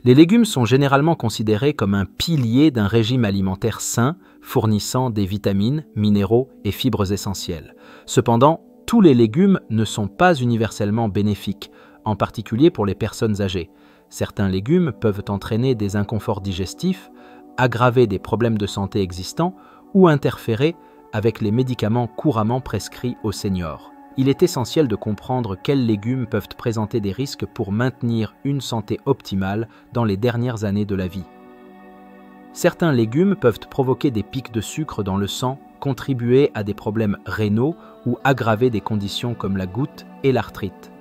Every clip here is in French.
Les légumes sont généralement considérés comme un pilier d'un régime alimentaire sain, fournissant des vitamines, minéraux et fibres essentielles. Cependant, tous les légumes ne sont pas universellement bénéfiques, en particulier pour les personnes âgées. Certains légumes peuvent entraîner des inconforts digestifs, aggraver des problèmes de santé existants ou interférer avec les médicaments couramment prescrits aux seniors. Il est essentiel de comprendre quels légumes peuvent présenter des risques pour maintenir une santé optimale dans les dernières années de la vie. Certains légumes peuvent provoquer des pics de sucre dans le sang, contribuer à des problèmes rénaux ou aggraver des conditions comme la goutte et l'arthrite.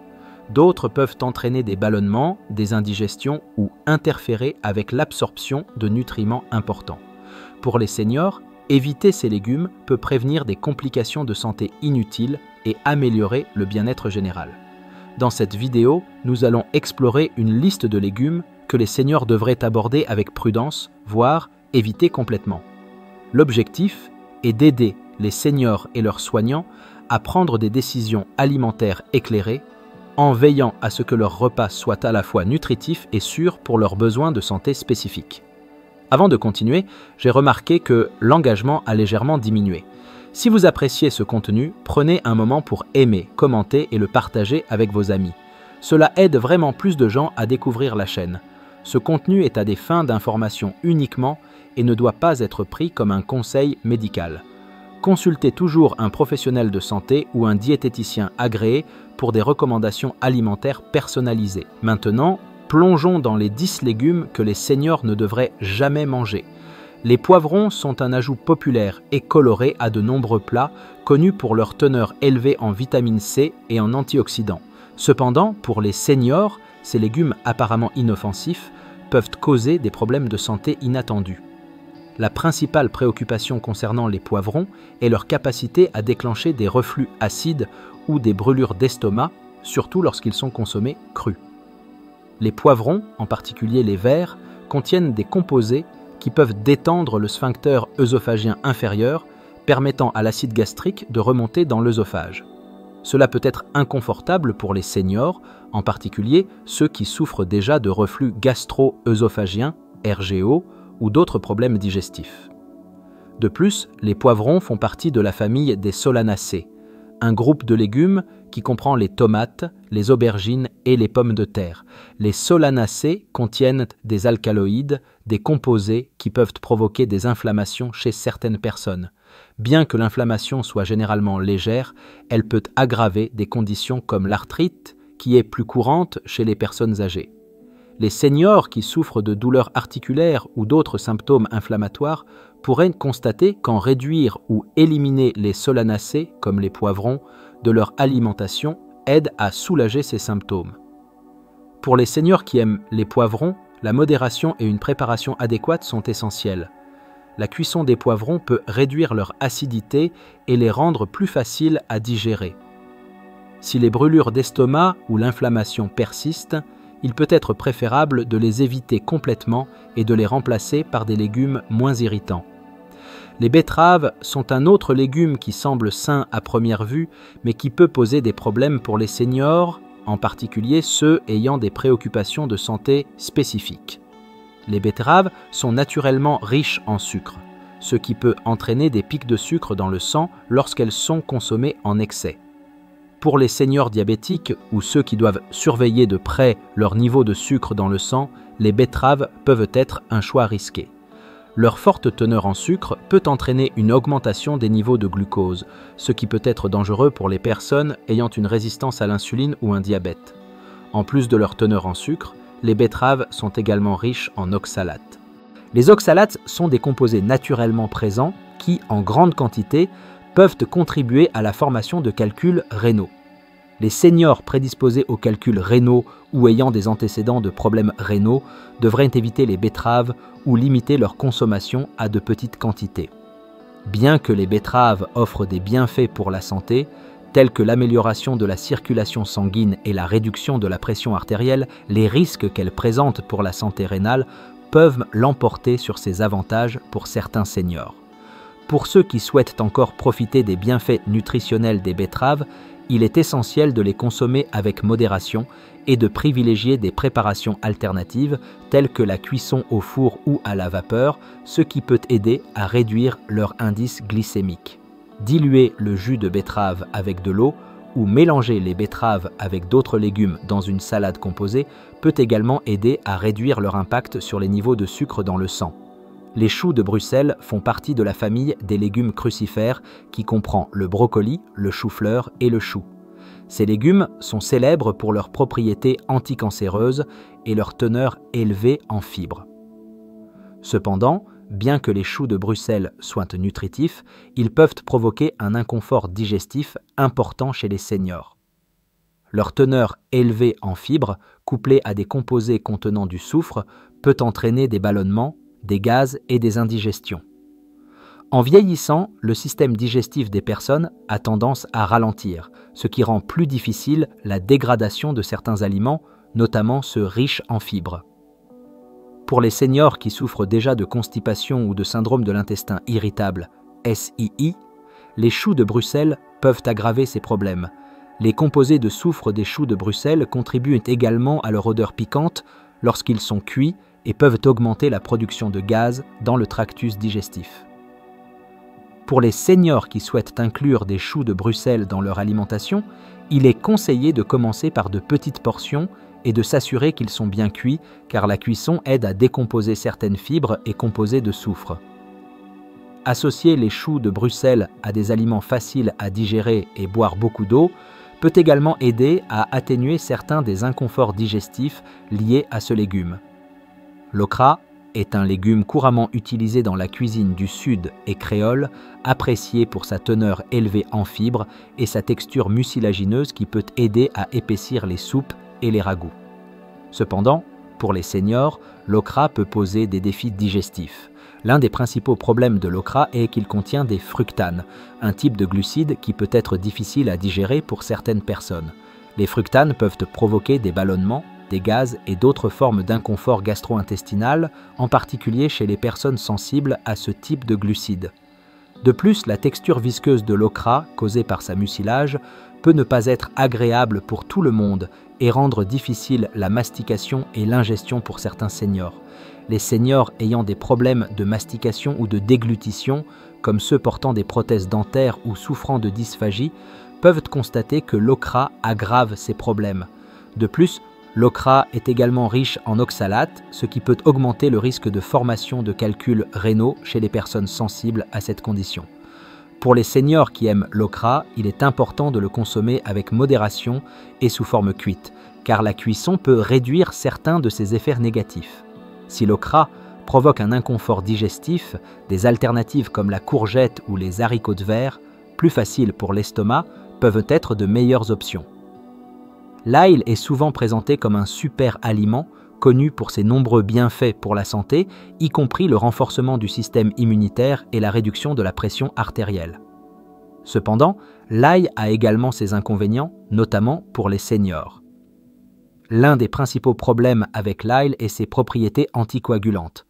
D'autres peuvent entraîner des ballonnements, des indigestions ou interférer avec l'absorption de nutriments importants. Pour les seniors, éviter ces légumes peut prévenir des complications de santé inutiles et améliorer le bien-être général. Dans cette vidéo, nous allons explorer une liste de légumes que les seniors devraient aborder avec prudence, voire éviter complètement. L'objectif est d'aider les seniors et leurs soignants à prendre des décisions alimentaires éclairées en veillant à ce que leur repas soit à la fois nutritif et sûr pour leurs besoins de santé spécifiques. Avant de continuer, j'ai remarqué que l'engagement a légèrement diminué. Si vous appréciez ce contenu, prenez un moment pour aimer, commenter et le partager avec vos amis. Cela aide vraiment plus de gens à découvrir la chaîne. Ce contenu est à des fins d'information uniquement et ne doit pas être pris comme un conseil médical. Consultez toujours un professionnel de santé ou un diététicien agréé pour des recommandations alimentaires personnalisées. Maintenant, plongeons dans les 10 légumes que les seniors ne devraient jamais manger. Les poivrons sont un ajout populaire et coloré à de nombreux plats, connus pour leur teneur élevée en vitamine C et en antioxydants. Cependant, pour les seniors, ces légumes apparemment inoffensifs peuvent causer des problèmes de santé inattendus. La principale préoccupation concernant les poivrons est leur capacité à déclencher des reflux acides ou des brûlures d'estomac, surtout lorsqu'ils sont consommés crus. Les poivrons, en particulier les verts, contiennent des composés qui peuvent détendre le sphincter œsophagien inférieur, permettant à l'acide gastrique de remonter dans l'œsophage. Cela peut être inconfortable pour les seniors, en particulier ceux qui souffrent déjà de reflux gastro-œsophagien, RGO, ou d'autres problèmes digestifs. De plus, les poivrons font partie de la famille des Solanacées, un groupe de légumes qui comprend les tomates, les aubergines et les pommes de terre. Les Solanacées contiennent des alcaloïdes, des composés qui peuvent provoquer des inflammations chez certaines personnes. Bien que l'inflammation soit généralement légère, elle peut aggraver des conditions comme l'arthrite, qui est plus courante chez les personnes âgées. Les seniors qui souffrent de douleurs articulaires ou d'autres symptômes inflammatoires pourraient constater qu'en réduire ou éliminer les solanacées, comme les poivrons, de leur alimentation aide à soulager ces symptômes. Pour les seniors qui aiment les poivrons, la modération et une préparation adéquate sont essentielles. La cuisson des poivrons peut réduire leur acidité et les rendre plus faciles à digérer. Si les brûlures d'estomac ou l'inflammation persistent, il peut être préférable de les éviter complètement et de les remplacer par des légumes moins irritants. Les betteraves sont un autre légume qui semble sain à première vue, mais qui peut poser des problèmes pour les seniors, en particulier ceux ayant des préoccupations de santé spécifiques. Les betteraves sont naturellement riches en sucre, ce qui peut entraîner des pics de sucre dans le sang lorsqu'elles sont consommées en excès. Pour les seniors diabétiques ou ceux qui doivent surveiller de près leur niveau de sucre dans le sang, les betteraves peuvent être un choix risqué. Leur forte teneur en sucre peut entraîner une augmentation des niveaux de glucose, ce qui peut être dangereux pour les personnes ayant une résistance à l'insuline ou un diabète. En plus de leur teneur en sucre, les betteraves sont également riches en oxalates. Les oxalates sont des composés naturellement présents qui, en grande quantité, peuvent contribuer à la formation de calculs rénaux. Les seniors prédisposés aux calculs rénaux ou ayant des antécédents de problèmes rénaux devraient éviter les betteraves ou limiter leur consommation à de petites quantités. Bien que les betteraves offrent des bienfaits pour la santé, tels que l'amélioration de la circulation sanguine et la réduction de la pression artérielle, les risques qu'elles présentent pour la santé rénale peuvent l'emporter sur ces avantages pour certains seniors. Pour ceux qui souhaitent encore profiter des bienfaits nutritionnels des betteraves, il est essentiel de les consommer avec modération et de privilégier des préparations alternatives telles que la cuisson au four ou à la vapeur, ce qui peut aider à réduire leur indice glycémique. Diluer le jus de betterave avec de l'eau ou mélanger les betteraves avec d'autres légumes dans une salade composée peut également aider à réduire leur impact sur les niveaux de sucre dans le sang. Les choux de Bruxelles font partie de la famille des légumes crucifères qui comprend le brocoli, le chou-fleur et le chou. Ces légumes sont célèbres pour leurs propriétés anticancéreuses et leur teneur élevée en fibres. Cependant, bien que les choux de Bruxelles soient nutritifs, ils peuvent provoquer un inconfort digestif important chez les seniors. Leur teneur élevée en fibres, couplée à des composés contenant du soufre, peut entraîner des ballonnements, des gaz et des indigestions. En vieillissant, le système digestif des personnes a tendance à ralentir, ce qui rend plus difficile la dégradation de certains aliments, notamment ceux riches en fibres. Pour les seniors qui souffrent déjà de constipation ou de syndrome de l'intestin irritable, SII, les choux de Bruxelles peuvent aggraver ces problèmes. Les composés de soufre des choux de Bruxelles contribuent également à leur odeur piquante lorsqu'ils sont cuits et peuvent augmenter la production de gaz dans le tractus digestif. Pour les seniors qui souhaitent inclure des choux de Bruxelles dans leur alimentation, il est conseillé de commencer par de petites portions et de s'assurer qu'ils sont bien cuits, car la cuisson aide à décomposer certaines fibres et composés de soufre. Associer les choux de Bruxelles à des aliments faciles à digérer et boire beaucoup d'eau peut également aider à atténuer certains des inconforts digestifs liés à ce légume. L'okra est un légume couramment utilisé dans la cuisine du Sud et créole, apprécié pour sa teneur élevée en fibres et sa texture mucilagineuse qui peut aider à épaissir les soupes et les ragoûts. Cependant, pour les seniors, l'okra peut poser des défis digestifs. L'un des principaux problèmes de l'okra est qu'il contient des fructanes, un type de glucide qui peut être difficile à digérer pour certaines personnes. Les fructanes peuvent provoquer des ballonnements, des gaz et d'autres formes d'inconfort gastro-intestinal, en particulier chez les personnes sensibles à ce type de glucides. De plus, la texture visqueuse de l'okra, causée par sa mucilage, peut ne pas être agréable pour tout le monde et rendre difficile la mastication et l'ingestion pour certains seniors. Les seniors ayant des problèmes de mastication ou de déglutition, comme ceux portant des prothèses dentaires ou souffrant de dysphagie, peuvent constater que l'okra aggrave ces problèmes. De plus, l'okra est également riche en oxalate, ce qui peut augmenter le risque de formation de calculs rénaux chez les personnes sensibles à cette condition. Pour les seniors qui aiment l'okra, il est important de le consommer avec modération et sous forme cuite, car la cuisson peut réduire certains de ses effets négatifs. Si l'okra provoque un inconfort digestif, des alternatives comme la courgette ou les haricots de verre, plus faciles pour l'estomac, peuvent être de meilleures options. L'ail est souvent présenté comme un super aliment, connu pour ses nombreux bienfaits pour la santé, y compris le renforcement du système immunitaire et la réduction de la pression artérielle. Cependant, l'ail a également ses inconvénients, notamment pour les seniors. L'un des principaux problèmes avec l'ail est ses propriétés anticoagulantes.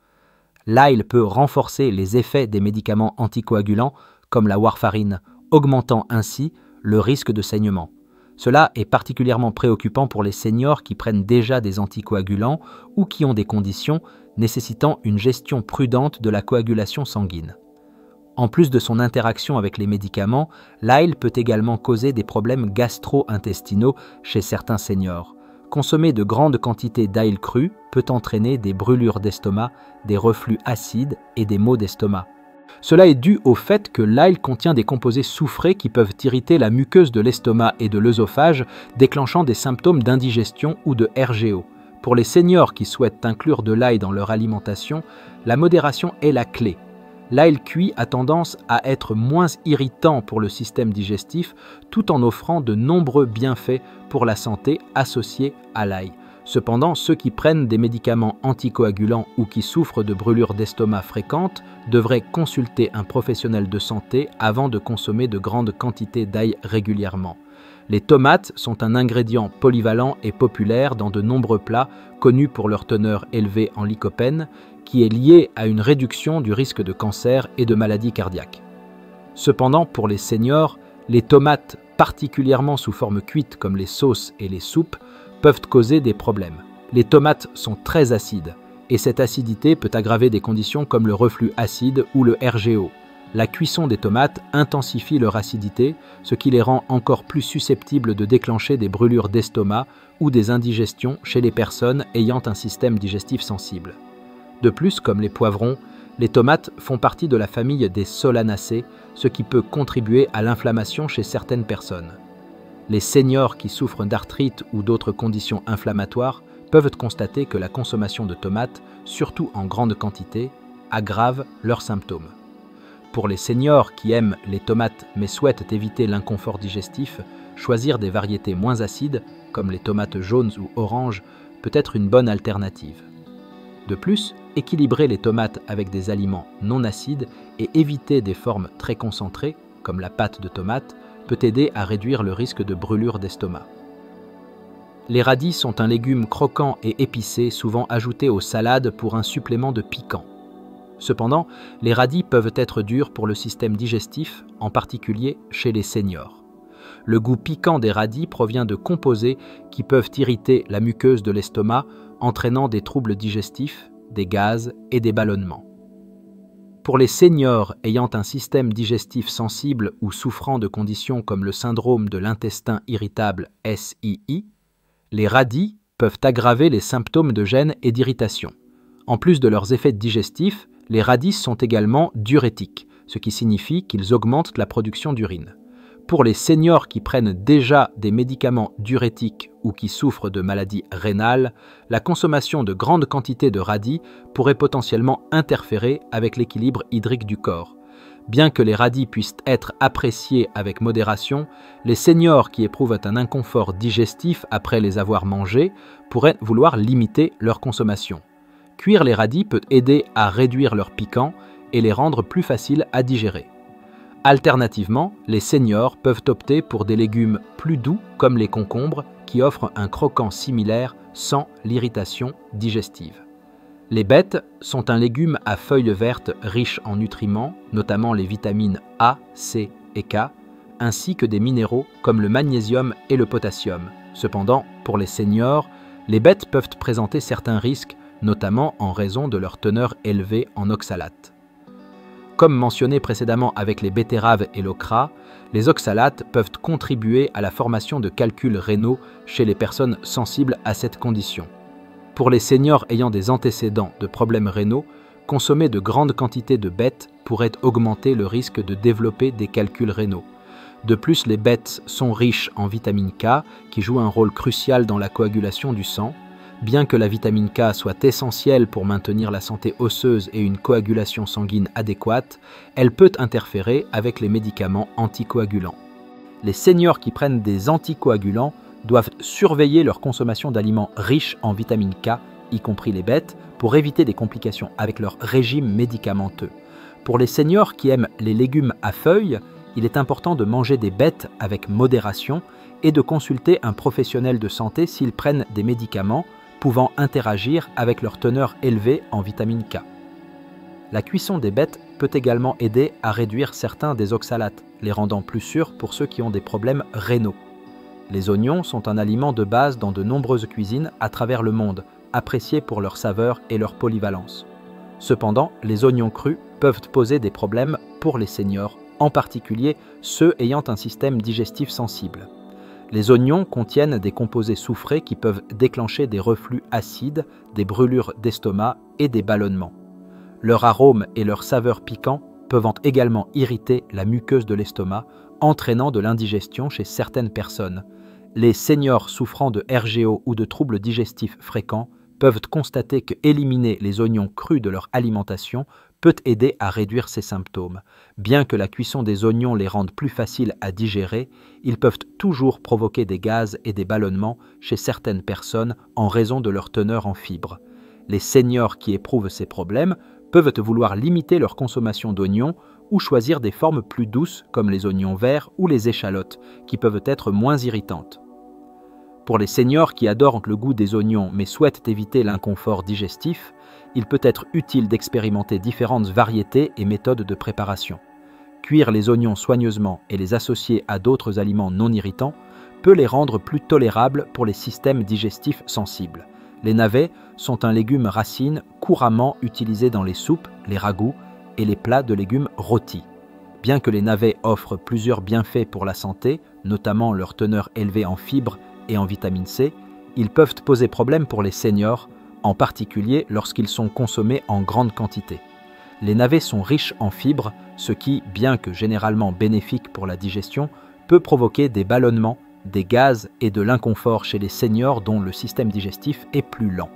L'ail peut renforcer les effets des médicaments anticoagulants comme la warfarine, augmentant ainsi le risque de saignement. Cela est particulièrement préoccupant pour les seniors qui prennent déjà des anticoagulants ou qui ont des conditions nécessitant une gestion prudente de la coagulation sanguine. En plus de son interaction avec les médicaments, l'ail peut également causer des problèmes gastro-intestinaux chez certains seniors. Consommer de grandes quantités d'ail cru peut entraîner des brûlures d'estomac, des reflux acides et des maux d'estomac. Cela est dû au fait que l'ail contient des composés soufrés qui peuvent irriter la muqueuse de l'estomac et de l'œsophage, déclenchant des symptômes d'indigestion ou de RGO. Pour les seniors qui souhaitent inclure de l'ail dans leur alimentation, la modération est la clé. L'ail cuit a tendance à être moins irritant pour le système digestif, tout en offrant de nombreux bienfaits pour la santé associés à l'ail. Cependant, ceux qui prennent des médicaments anticoagulants ou qui souffrent de brûlures d'estomac fréquentes devraient consulter un professionnel de santé avant de consommer de grandes quantités d'ail régulièrement. Les tomates sont un ingrédient polyvalent et populaire dans de nombreux plats connus pour leur teneur élevée en lycopène, qui est liée à une réduction du risque de cancer et de maladies cardiaques. Cependant, pour les seniors, les tomates particulièrement sous forme cuite comme les sauces et les soupes, peuvent causer des problèmes. Les tomates sont très acides, et cette acidité peut aggraver des conditions comme le reflux acide ou le RGO. La cuisson des tomates intensifie leur acidité, ce qui les rend encore plus susceptibles de déclencher des brûlures d'estomac ou des indigestions chez les personnes ayant un système digestif sensible. De plus, comme les poivrons, les tomates font partie de la famille des solanacées, ce qui peut contribuer à l'inflammation chez certaines personnes. Les seniors qui souffrent d'arthrite ou d'autres conditions inflammatoires peuvent constater que la consommation de tomates, surtout en grande quantité, aggrave leurs symptômes. Pour les seniors qui aiment les tomates mais souhaitent éviter l'inconfort digestif, choisir des variétés moins acides, comme les tomates jaunes ou oranges, peut être une bonne alternative. De plus, équilibrer les tomates avec des aliments non acides et éviter des formes très concentrées, comme la pâte de tomate, peut aider à réduire le risque de brûlure d'estomac. Les radis sont un légume croquant et épicé, souvent ajouté aux salades pour un supplément de piquant. Cependant, les radis peuvent être durs pour le système digestif, en particulier chez les seniors. Le goût piquant des radis provient de composés qui peuvent irriter la muqueuse de l'estomac, entraînant des troubles digestifs, des gaz et des ballonnements. Pour les seniors ayant un système digestif sensible ou souffrant de conditions comme le syndrome de l'intestin irritable SII, les radis peuvent aggraver les symptômes de gêne et d'irritation. En plus de leurs effets digestifs, les radis sont également diurétiques, ce qui signifie qu'ils augmentent la production d'urine. Pour les seniors qui prennent déjà des médicaments diurétiques ou qui souffrent de maladies rénales, la consommation de grandes quantités de radis pourrait potentiellement interférer avec l'équilibre hydrique du corps. Bien que les radis puissent être appréciés avec modération, les seniors qui éprouvent un inconfort digestif après les avoir mangés pourraient vouloir limiter leur consommation. Cuire les radis peut aider à réduire leur piquant et les rendre plus faciles à digérer. Alternativement, les seniors peuvent opter pour des légumes plus doux comme les concombres qui offrent un croquant similaire sans l'irritation digestive. Les bêtes sont un légume à feuilles vertes riche en nutriments, notamment les vitamines A, C et K, ainsi que des minéraux comme le magnésium et le potassium. Cependant, pour les seniors, les bêtes peuvent présenter certains risques, notamment en raison de leur teneur élevée en oxalates. Comme mentionné précédemment avec les betteraves et l'okra, les oxalates peuvent contribuer à la formation de calculs rénaux chez les personnes sensibles à cette condition. Pour les seniors ayant des antécédents de problèmes rénaux, consommer de grandes quantités de bêtes pourrait augmenter le risque de développer des calculs rénaux. De plus, les bêtes sont riches en vitamine K, qui joue un rôle crucial dans la coagulation du sang. Bien que la vitamine K soit essentielle pour maintenir la santé osseuse et une coagulation sanguine adéquate, elle peut interférer avec les médicaments anticoagulants. Les seniors qui prennent des anticoagulants doivent surveiller leur consommation d'aliments riches en vitamine K, y compris les bêtes, pour éviter des complications avec leur régime médicamenteux. Pour les seniors qui aiment les légumes à feuilles, il est important de manger des bêtes avec modération et de consulter un professionnel de santé s'ils prennent des médicaments pouvant interagir avec leur teneur élevée en vitamine K. La cuisson des bêtes peut également aider à réduire certains des oxalates, les rendant plus sûrs pour ceux qui ont des problèmes rénaux. Les oignons sont un aliment de base dans de nombreuses cuisines à travers le monde, appréciés pour leur saveur et leur polyvalence. Cependant, les oignons crus peuvent poser des problèmes pour les seniors, en particulier ceux ayant un système digestif sensible. Les oignons contiennent des composés soufrés qui peuvent déclencher des reflux acides, des brûlures d'estomac et des ballonnements. Leur arôme et leur saveur piquant peuvent également irriter la muqueuse de l'estomac, entraînant de l'indigestion chez certaines personnes. Les seniors souffrant de RGO ou de troubles digestifs fréquents peuvent constater que éliminer les oignons crus de leur alimentation peut aider à réduire ces symptômes. Bien que la cuisson des oignons les rende plus faciles à digérer, ils peuvent toujours provoquer des gaz et des ballonnements chez certaines personnes en raison de leur teneur en fibres. Les seniors qui éprouvent ces problèmes peuvent vouloir limiter leur consommation d'oignons ou choisir des formes plus douces comme les oignons verts ou les échalotes, qui peuvent être moins irritantes. Pour les seniors qui adorent le goût des oignons mais souhaitent éviter l'inconfort digestif, il peut être utile d'expérimenter différentes variétés et méthodes de préparation. Cuire les oignons soigneusement et les associer à d'autres aliments non irritants peut les rendre plus tolérables pour les systèmes digestifs sensibles. Les navets sont un légume racine couramment utilisé dans les soupes, les ragoûts et les plats de légumes rôtis. Bien que les navets offrent plusieurs bienfaits pour la santé, notamment leur teneur élevée en fibres et en vitamine C, ils peuvent poser problème pour les seniors, en particulier lorsqu'ils sont consommés en grande quantité. Les navets sont riches en fibres, ce qui, bien que généralement bénéfique pour la digestion, peut provoquer des ballonnements, des gaz et de l'inconfort chez les seniors dont le système digestif est plus lent.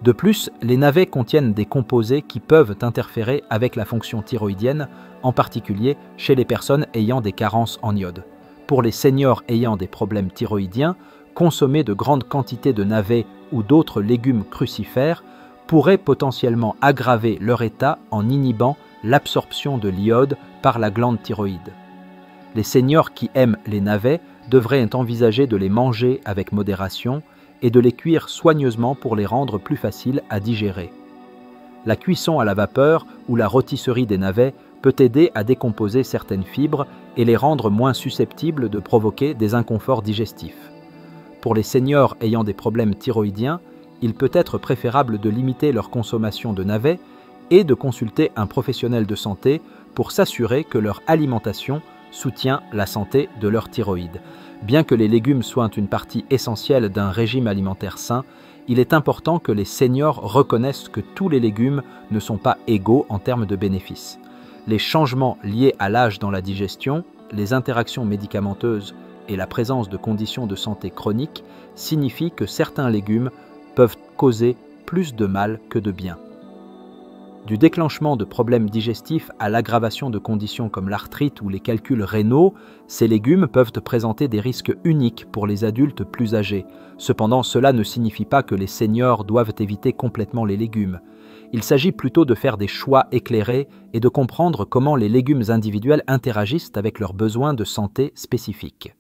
De plus, les navets contiennent des composés qui peuvent interférer avec la fonction thyroïdienne, en particulier chez les personnes ayant des carences en iode. Pour les seniors ayant des problèmes thyroïdiens, consommer de grandes quantités de navets ou d'autres légumes crucifères pourrait potentiellement aggraver leur état en inhibant l'absorption de l'iode par la glande thyroïde. Les seniors qui aiment les navets devraient envisager de les manger avec modération et de les cuire soigneusement pour les rendre plus faciles à digérer. La cuisson à la vapeur ou la rôtisserie des navets peut aider à décomposer certaines fibres et les rendre moins susceptibles de provoquer des inconforts digestifs. Pour les seniors ayant des problèmes thyroïdiens, il peut être préférable de limiter leur consommation de navets et de consulter un professionnel de santé pour s'assurer que leur alimentation soutient la santé de leur thyroïde. Bien que les légumes soient une partie essentielle d'un régime alimentaire sain, il est important que les seniors reconnaissent que tous les légumes ne sont pas égaux en termes de bénéfices. Les changements liés à l'âge dans la digestion, les interactions médicamenteuses et la présence de conditions de santé chroniques signifient que certains légumes peuvent causer plus de mal que de bien. Du déclenchement de problèmes digestifs à l'aggravation de conditions comme l'arthrite ou les calculs rénaux, ces légumes peuvent présenter des risques uniques pour les adultes plus âgés. Cependant, cela ne signifie pas que les seniors doivent éviter complètement les légumes. Il s'agit plutôt de faire des choix éclairés et de comprendre comment les légumes individuels interagissent avec leurs besoins de santé spécifiques.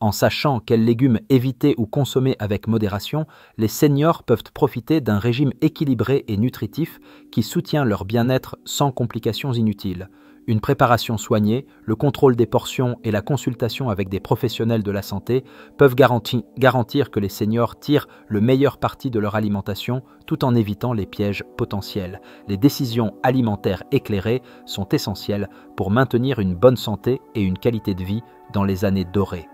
En sachant quels légumes éviter ou consommer avec modération, les seniors peuvent profiter d'un régime équilibré et nutritif qui soutient leur bien-être sans complications inutiles. Une préparation soignée, le contrôle des portions et la consultation avec des professionnels de la santé peuvent garantir que les seniors tirent le meilleur parti de leur alimentation tout en évitant les pièges potentiels. Les décisions alimentaires éclairées sont essentielles pour maintenir une bonne santé et une qualité de vie dans les années dorées.